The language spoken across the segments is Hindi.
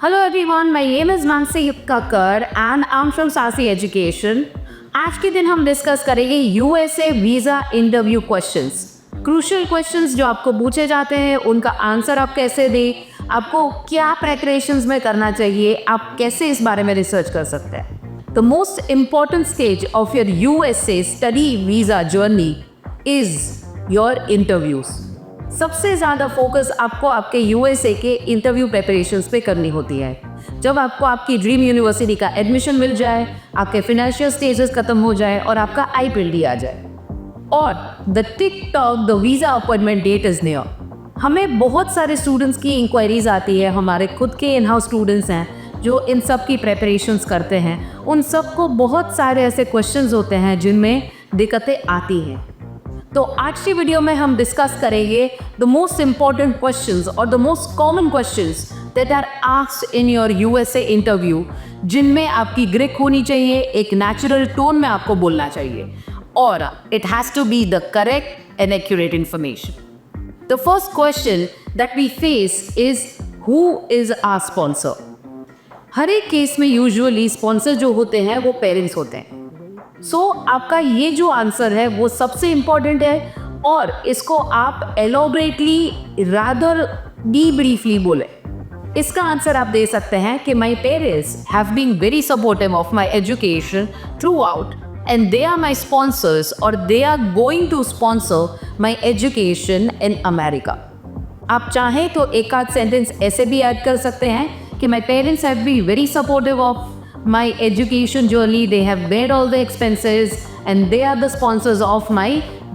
Hello everyone, my name is Mansi Kakkar and I'm from Sasi Education. आज के दिन हम डिस्कस करेंगे USA visa interview questions. Crucial questions जो आपको पूछे जाते हैं उनका आंसर आप कैसे दें, आपको क्या प्रेपरेशंस में करना चाहिए, आप कैसे इस बारे में रिसर्च कर सकते हैं। The most important stage of your USA study visa journey is your interviews. सबसे ज़्यादा फोकस आपको आपके यूएसए के इंटरव्यू प्रेपरेशंस पे करनी होती है। जब आपको आपकी ड्रीम यूनिवर्सिटी का एडमिशन मिल जाए, आपके फाइनेंशियल स्टेजेस खत्म हो जाए और आपका आईपीएलडी आ जाए और the tick tock the visa appointment that is near. हमें बहुत सारे स्टूडेंट्स की इंक्वायरीज आती है, हमारे खुद के इन हाउस स्टूडेंट्स हैं जो इन सब की प्रेपरेशंस करते हैं। उन सबको बहुत सारे ऐसे क्वेश्चंस होते हैं जिनमें दिक्कतें आती हैं। तो आज की वीडियो में हम डिस्कस करेंगे द मोस्ट इम्पॉर्टेंट क्वेश्चंस और the most common questions that are asked in your USA interview, जिनमें आपकी ग्रिक होनी चाहिए, एक नेचुरल टोन में आपको बोलना चाहिए और it has to be the correct and accurate information. The first question that we face is who is our sponsor. हर एक केस में यूजुअली स्पॉन्सर जो होते हैं वो पेरेंट्स होते हैं। आपका ये जो आंसर है वो सबसे इम्पॉर्टेंट है और इसको आप एलोबरेटली रादर डीब्रीफली बोले। इसका आंसर आप दे सकते हैं कि my parents have been very supportive of my education throughout and they are my sponsors और they are going to sponsor my education in America. आप चाहें तो एक आध सेंटेंस ऐसे भी ऐड कर सकते हैं कि my parents have been very supportive of my education journey, they have paid all the expenses and they are the sponsors of my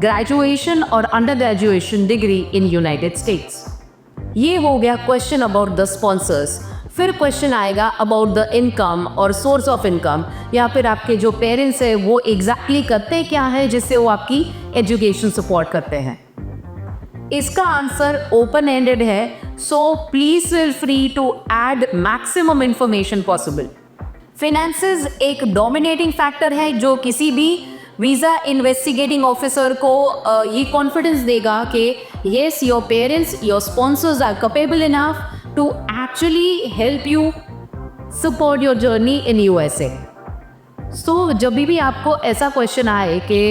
graduation or undergraduation degree in United States. ये हो गया क्वेश्चन अबाउट द स्पॉन्सर्स। फिर क्वेश्चन आएगा अबाउट द इनकम और सोर्स ऑफ इनकम, या फिर आपके जो पेरेंट्स हैं वो एग्जैक्टली करते क्या है जिससे वो आपकी एजुकेशन सपोर्ट करते हैं। इसका आंसर ओपन एंडेड है, so please feel free to add maximum information possible. Finances एक डोमिनेटिंग फैक्टर है जो किसी भी वीज़ा इन्वेस्टिगेटिंग ऑफिसर को ये कॉन्फिडेंस देगा कि yes your parents your sponsors are capable enough to actually help you support your journey in USA. So जब भी आपको ऐसा क्वेश्चन आए कि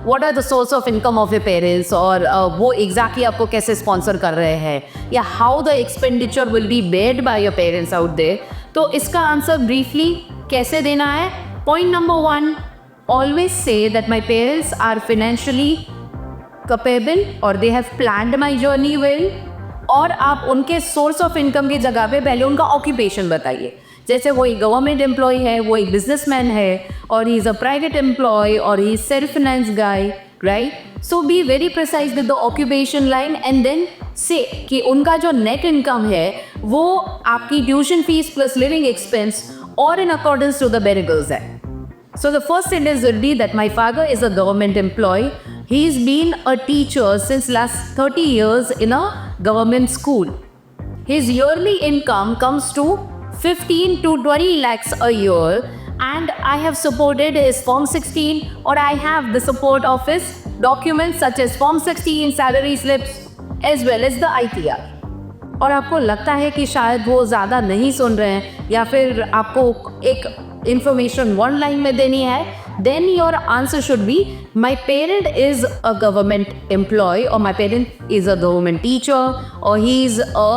what are the source of income of your parents और वो एग्जैक्टली आपको कैसे स्पॉन्सर कर रहे हैं या how the expenditure will be beared by your parents out there, तो इसका आंसर ब्रीफली कैसे देना है। Point number 1, always say that my parents are financially capable और they have planned my journey well. और आप उनके सोर्स ऑफ इनकम की जगह पे पहले उनका ऑक्यूपेशन बताइए। जैसे वो एक गवर्नमेंट एम्प्लॉय है, वो एक बिजनेसमैन है और he is a private employ और he is self finance guy, right. So be very precise with the occupation line and then say कि उनका जो नेट इनकम है वो आपकी tuition fees plus living expense और in accordance to the verticals है। So the first sentence will be that my father is a government employee. He's been a teacher since last 30 years in a government school. His yearly income comes to 15 to 20 lakhs a year and I have supported his Form 16 or I have the support of his documents such as Form 16, salary slips as well as the ITR. और आपको लगता है कि शायद वो ज़्यादा नहीं सुन रहे हैं या फिर आपको एक information one line में देनी है, then your answer should be my parent is a government employee or my parent is a government teacher or he is a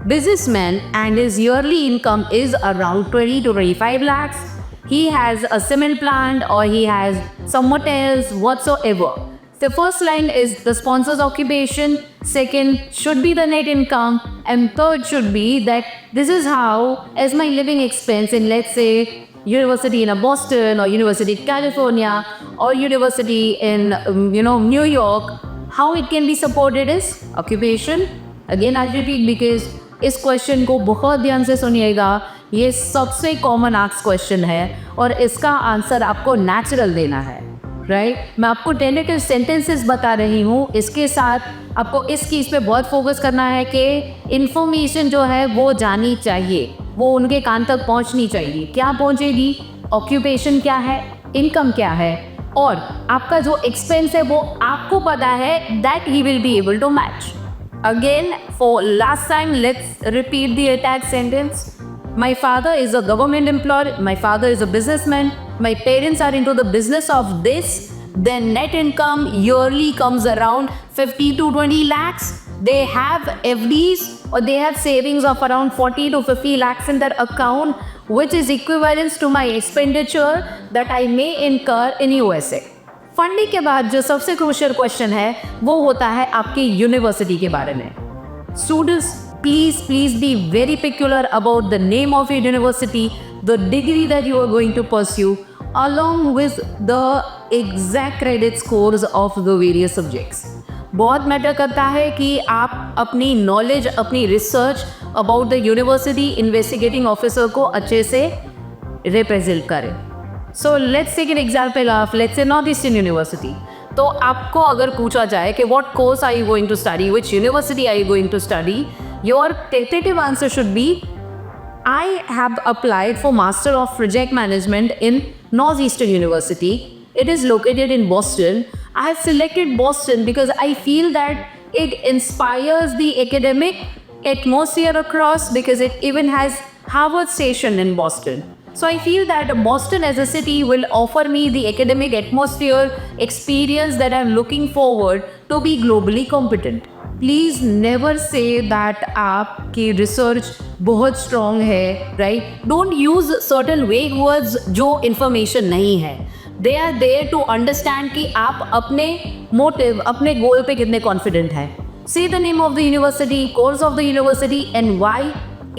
businessman and his yearly income is around 20 to 25 lakhs. He has a cement plant or he has some hotels whatsoever. The first line is the sponsor's occupation, second should be the net income, and third should be that this is how, as my living expense in, let's say, university in Boston or university in California or university in New York, how it can be supported is occupation. Again I repeat because इस क्वेश्चन को बहुत ध्यान से सुनिएगा, ये सबसे कॉमन आस्क्ड क्वेश्चन है और इसका आंसर आपको नेचुरल देना है, राइट। मैं आपको टेक्निकल सेंटेंसेस बता रही हूँ, इसके साथ आपको इस चीज़ पे बहुत फोकस करना है कि इन्फॉर्मेशन जो है वो जानी चाहिए, वो उनके कान तक पहुँचनी चाहिए। क्या पहुँचेगी? ऑक्यूपेशन क्या है, इनकम क्या है और आपका जो एक्सपेंस है वो आपको पता है, that he will be able to match. Again, for last time, let's repeat the attached sentence. My father is a government employee, my father is a businessman, my parents are into the business of this, their net income yearly comes around 50 to 20 lakhs. They have FDs or they have savings of around 40 to 50 lakhs in their account, which is equivalent to my expenditure that I may incur in USA. Funding के बाद जो सबसे क्रूशियल क्वेश्चन है वो होता है आपकी यूनिवर्सिटी के बारे में. Students, please be very particular about the name of your university, the degree that you are going to pursue, along with the exact credit scores of the various subjects. बहुत मैटर करता है कि आप अपनी नॉलेज, अपनी research about the university investigating officer को अच्छे से रिप्रेजेंट करें. So let's take an example of let's say north eastern university. तो आपको अगर पूछा जाए कि what course are you going to study, which university are you going to study, your tentative answer should be I have applied for Master of Project Management in Northeastern University. It is located in Boston. I have selected Boston because I feel that it inspires the academic atmosphere across, because it even has Harvard Station in Boston. So I feel that Boston as a city will offer me the academic atmosphere experience that I'm looking forward to be globally competent. Please never say that आपकी रिसर्च बहुत स्ट्रॉन्ग है, right. Don't use certain vague words जो इन्फॉर्मेशन नहीं है. They are there to understand कि आप अपने मोटिव, अपने गोल पे कितने कॉन्फिडेंट हैं. Say the name of the university, course of the university and why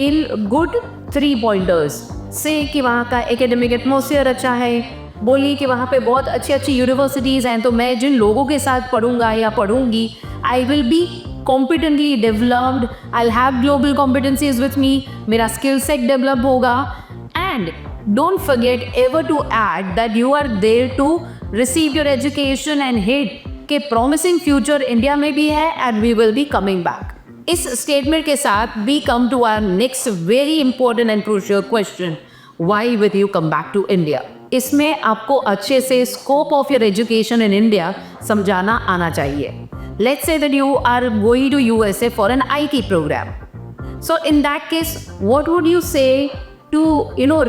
in good 3 pointers. Say कि वहाँ का एकेडमिक एटमोसफियर अच्छा है, बोलिए कि वहाँ पे बहुत अच्छी यूनिवर्सिटीज़ हैं, तो मैं जिन लोगों के साथ पढ़ूंगा या पढ़ूंगी, I will be competently developed, I'll have global competencies with me, मेरा skill set develop होगा. And don't forget ever to add that you are there to receive your education and hit कि promising future India में भी है and we will be coming back. इस statement के साथ we come to our next very important and crucial question. Why will you come back to India? इसमें आपको अच्छे से scope of your education in India समझाना आना चाहिए. Let's say that you are going to USA for an IT program. So in that case, what would you say to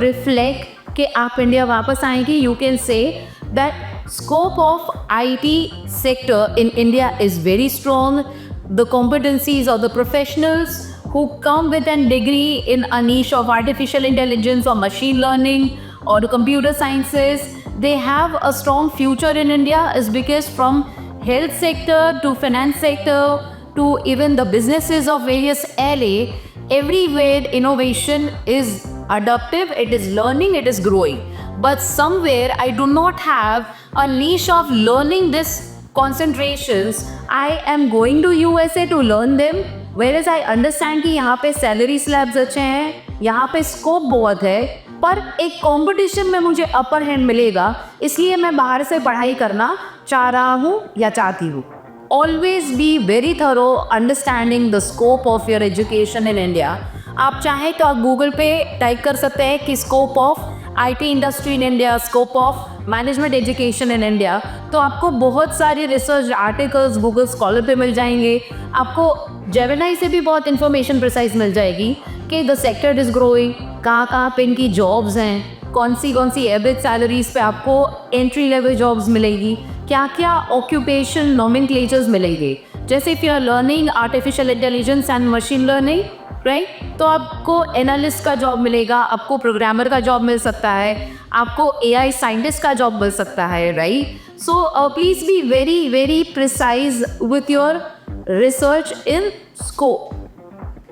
reflect कि आप इंडिया वापस आएंगे? You can say that scope of IT sector in India is very strong. The competencies of the professionals who come with a degree in a niche of artificial intelligence or machine learning or computer sciences, they have a strong future in India, is because from health sector to finance sector to even the businesses of various area, everywhere innovation is adaptive, it is learning, it is growing. But somewhere I do not have a niche of learning this concentrations. I am going to USA to learn them, whereas I understand कि यहाँ पे सैलरी स्लैब्स अच्छे हैं, यहाँ पे स्कोप बहुत है, पर एक कंपटीशन में मुझे अपर हैंड मिलेगा, इसलिए मैं बाहर से पढ़ाई करना चाह रहा हूँ या चाहती हूँ. Always be very thorough understanding the scope of your education in India. आप चाहें तो आप गूगल पे टाइप कर सकते हैं कि scope of IT industry in India, scope of management education in India, तो आपको बहुत सारे रिसर्च आर्टिकल्स गूगल स्कॉलर पे मिल जाएंगे. आपको जेमिनी से भी बहुत इन्फॉर्मेशन प्रिसाइज मिल जाएगी कि द सेक्टर इज़ ग्रोइंग, कहाँ पे इनकी जॉब्स हैं, कौन सी एवरेज सैलरीज पे आपको एंट्री लेवल जॉब्स मिलेगी, क्या ऑक्यूपेशन नॉमेनक्लेचर्स मिलेंगे. जैसे if you are learning artificial intelligence and machine learning, right, तो आपको एनालिस्ट का जॉब मिलेगा, आपको प्रोग्रामर का जॉब मिल सकता है, आपको AI साइंटिस्ट का जॉब मिल सकता है, right. So please be very very precise with your research in scope.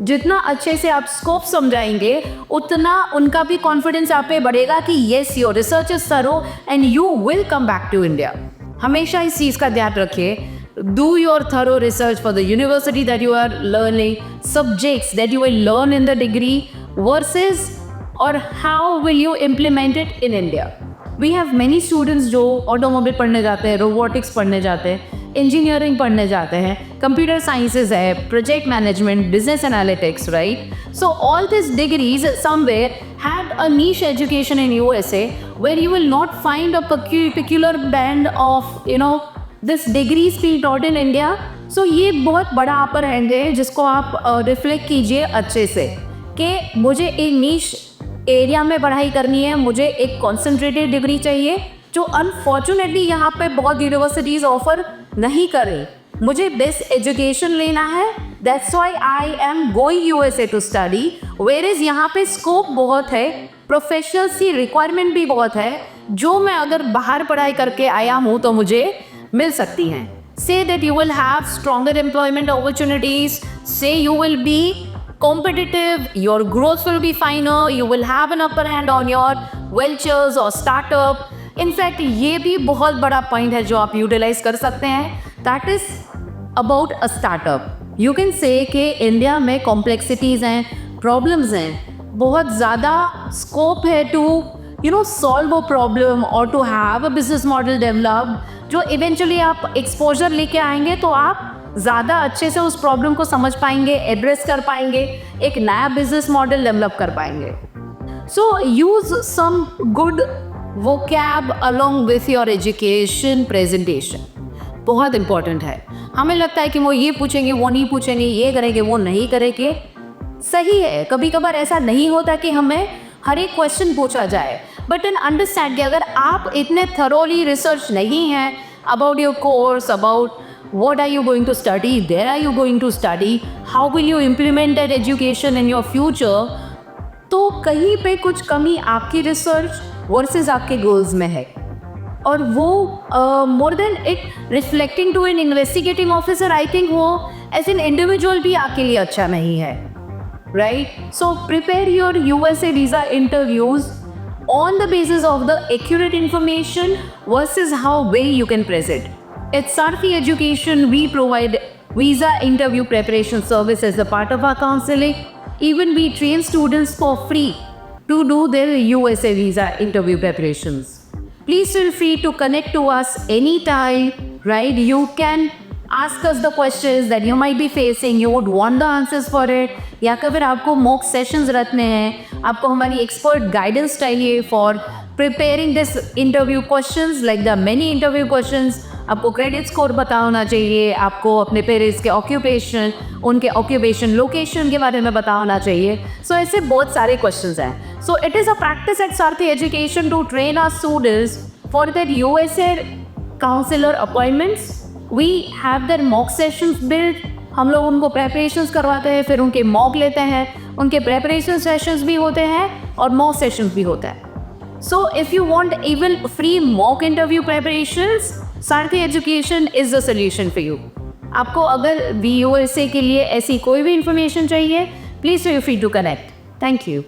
जितना अच्छे से आप स्कोप समझाएंगे उतना उनका भी कॉन्फिडेंस आप पे बढ़ेगा कि yes your research is thorough and you will come back to India. हमेशा इस चीज़ का ध्यान रखिए. Do your thorough research for the university that you are learning, subjects that you will learn in the degree versus or how will you implement it in India. We have many students जो ऑटोमोबाइल पढ़ने जाते हैं, रोबोटिक्स पढ़ने जाते हैं, इंजीनियरिंग पढ़ने जाते हैं, कंप्यूटर साइंसेज है, project management, business analytics, right. So all this degrees somewhere had a niche education in USA where you will not find a peculiar band of this degrees being taught in India. So ये बहुत बड़ा अपर हैंड है जिसको आप रिफ्लेक्ट कीजिए अच्छे से कि मुझे एक नीश एरिया में पढ़ाई करनी है, मुझे एक कॉन्सेंट्रेटेड डिग्री चाहिए जो अनफॉर्चुनेटली यहाँ पे बहुत यूनिवर्सिटीज़ ऑफर नहीं कर रही। मुझे बेस्ट एजुकेशन लेना है, that's why I am going USA to study. Where यहाँ पे स्कोप बहुत है, प्रोफेशनल्स की रिक्वायरमेंट भी बहुत है, जो मैं अगर बाहर पढ़ाई करके आया हूँ तो मुझे मिल सकती हैं। Say that you will have stronger employment opportunities, say you will be competitive, your growth will be finer, you will have an upper hand on your ventures or startup. In fact, ये भी बहुत बड़ा पॉइंट है जो आप यूटिलाइज कर सकते हैं, that is about a startup. You can say कि इंडिया में कॉम्प्लेक्सिटीज़ हैं, प्रॉब्लम्स हैं, बहुत ज़्यादा स्कोप है to solve a problem or to have a business model develop, जो इवेंचुअली आप एक्सपोजर लेके आएंगे तो आप ज़्यादा अच्छे से उस प्रॉब्लम को समझ पाएंगे, एड्रेस कर पाएंगे, एक नया बिजनेस मॉडल डेवलप कर पाएंगे। So use some good vocab along with your education presentation, बहुत इंपॉर्टेंट है। हमें लगता है कि वो ये पूछेंगे, वो नहीं पूछेंगे, ये करेंगे, वो नहीं करेंगे। सही है, कभी कभार ऐसा नहीं होता कि हमें हर एक क्वेश्चन पूछा जाए, बट इन अंडरस्टैंड कि अगर आप इतने थरोली रिसर्च नहीं हैं about your course, about what are you going to study, where are you going to study, how will you implement that education in your future, तो कहीं पे कुछ कमी आपकी रिसर्च वर्सेस आपके गोल्स में है। और वो more than it reflecting to an investigating officer, I think वो एज एन इंडिविजुअल भी आपके लिए अच्छा नहीं है, right? So prepare your USA visa interviews on the basis of the accurate information versus how well you can present. At Sarthi Education, we provide visa interview preparation service as a part of our counseling. Even we train students for free to do their USA visa interview preparations. Please feel free to connect to us anytime, right? You can ask us the questions that you might be facing, you would want the answers for it, या फिर आपको मॉक सेशंस रखने हैं, आपको हमारी एक्सपर्ट गाइडेंस चाहिए for preparing this interview questions, like the many interview questions. आपको क्रेडिट स्कोर पता होना चाहिए, आपको अपने पेरेंट्स के ऑक्यूपेशन, उनके ऑक्यूपेशन लोकेशन के बारे में पता होना चाहिए। सो ऐसे बहुत सारे क्वेश्चंस हैं। So it is a practice at Sarathi education to train our students for that USA counsellor appointments. We have there mock sessions build, हम लोग उनको प्रेपरेशंस करवाते हैं, फिर उनके मॉक लेते हैं, उनके प्रेपरेशन सेशंस भी होते हैं और मॉक सेशंस भी होता है। So if you want even free mock interview preparations, Sarathi education is the solution for you. आपको अगर यूएसए के लिए ऐसी कोई भी इंफॉर्मेशन चाहिए, please feel free to connect. Thank you.